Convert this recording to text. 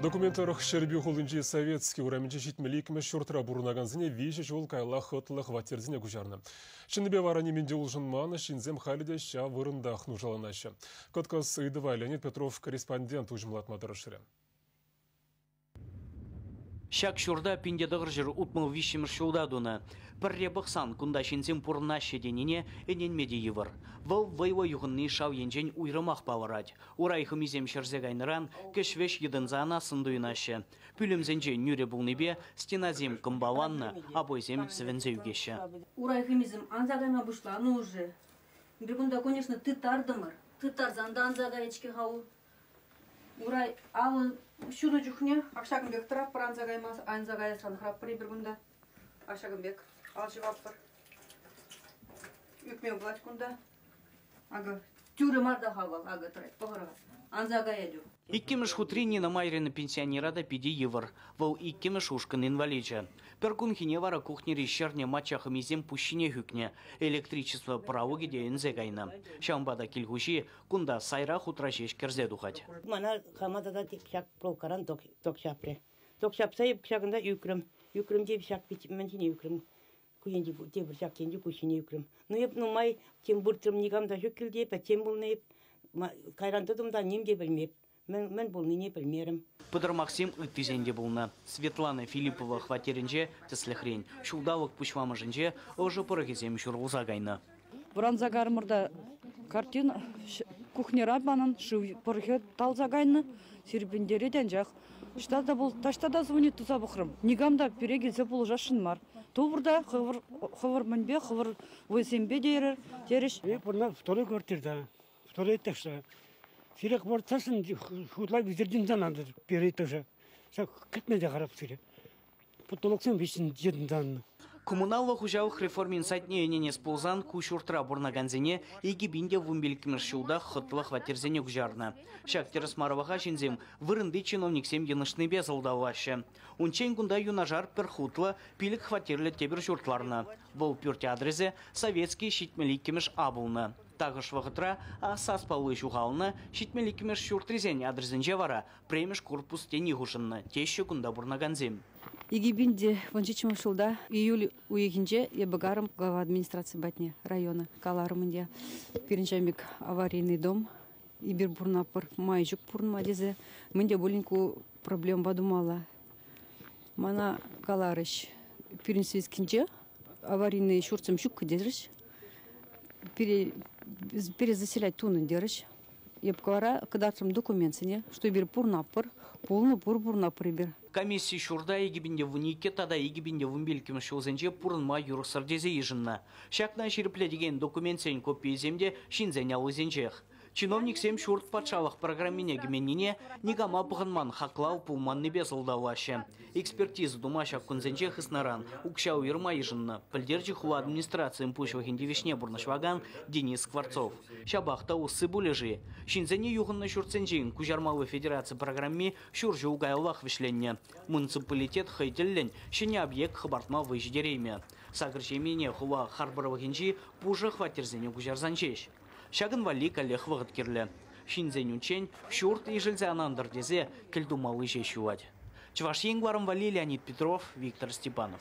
Документтар шербе холынжи советский ураменче шитмеликме шуртра бурнаганзине виже жол кайла хытлы хватерзине гужарны. Шинбе варани менде улжынманы шинзем халиде ша вырындах нужаланашы. Коткос Идыва Леонид Петров корреспондент ужимлатмады расширя. Шак шурда пиндедығыр жыр утмыл вишімір шулда дуны. Пірре бұқсан күнда шинзем пұрна шеденіне әнен медейівір. Выл вайва юғынны шау енжен уйрымақ баварад. Урайхы мизем шырзег айныран кішвеш едінзана сындуынашы. Пүлімзенже нүре бұлныбе стеназем кымбаланны, абойзем свензеугеші. Урайхы мизем анзагайма бұшланы уже. Bir bunda, конечно, тытардымыр. Тытарзанда анзагаечке хау. Урай, ал шуны жүхне, Акшагымбек тұрап бір анзагаймас, анзагай санхрап бір күнда. Акшагымбек, ал жывап бір. Үкме бұлат күнда. Ага, тюрі марда хавал, ага тұрайт, бұғырға. Анзагай әді. Иккеміш хутрини на майрені пенсионерада пиди евр. Вол иккеміш ушкын инвалиджа. Перкун хине вара кухнери шерне мачахы мизем пущине хюкне. Электричество правоги дейін зегайна. Шамбада килгуши кунда сайра хутражеш керзе духать. Мана хамадада тек шак прокаран ток шапре. Ток шапса еп шагында юкрым. Юкрым деп шак питиментине юкрым. Куенди тебір шак кенди кушине юкрым. Ну еп ну май тем буртрым нигамда жүкіл деп, тем бұл неп. Кайрантыдымда нем де білмеп. Мен бұл не білмерім. Пыдыр Максим үттізенде бұлны. Светлана Филиппова хватерінже тісліхрен. Шулдалық пүшвамыжынже ұжы пұрығызем шұрғыза гайны. Бұран загармырда картина кухнера банан пұрығы талза гайны сербендереден жақ. Штада бұл таштада звонит тұза бұқырым. Нигамда перегелсе бұл жашын мар. Тобырда хывыр мінбе, хывыр ойсенбе дейірір. Тереш. Бұрна второй квартирда. Второй тәшті. Сирек бортасын хутлай визирдин занады перейт уже. Сак кетмеде қарап сире. Потолоксен вишін жедін данны. Коммуналлы хужалық реформин сайтне енене сползан кушуртра бурнаганзене иги бинде вумбелькімір шулда хытлы хватерзене гужарны. Шактер смароваға жинзем вырынды чиновниксем енышны безалдавашы. Унчен күнда юнажар пір хутлы пилік хватерлі тебір журтларны. Бұл пүрте адрезе советский шитмеликкіміш абылны. Тағыш вағытра саспалы жуғалны шитмеликкіміш шуртрезен адрезенже вара премеш корпус тени ғушынны теші күнда бурнаганзем. Игибинде 17 жылда июль уегинже ебагарым глава администрации Батне района Каларымынде Пиринчамик аварийный дом и бир бурнапыр майжук бурнма дезе мынде боленьку проблем бадумала. Мана Каларыш Пиринсвискинже аварийный шурцем шук дезрыш перезаселять тунын дерыш. Епкара кадастрым документсене, что бир бурнапыр, полный бурнапыр бир. Комиссия шурда егибинде вунике тада егибинде вумбелькім шылзенже пурынма юрықсыр дезе ежінна. Шакна шеріпле деген документсен копиеземде шинзен алызенжех. Чиновник сем шурт патшалық программине геменіне негама бұғынман хақлау пулман небе зылдавашы. Экспертизу думаша күнзенже хыснаран укшау ерма ежінна. Пілдерчі хула администрациян пушвахинде вишне бурнашваган Денис Скворцов. Шабақта усы булежи. Шинзене юғынна шуртсенжен Кужармалы федерация программе шуржы угайлах вишленне. Муниципалитет хайтеллен шене объект хабартма выждерейме. Сагрчемене хула харбаровахинжи пужы хватерзене кужарзанчеш. Шагын вали калех вағыт керлі. Шинзен үнчен шурт и жильзе анандыр дезе кілдумалы жешуад. Чваш енгварым вали Леонид Петров, Виктор Степанов.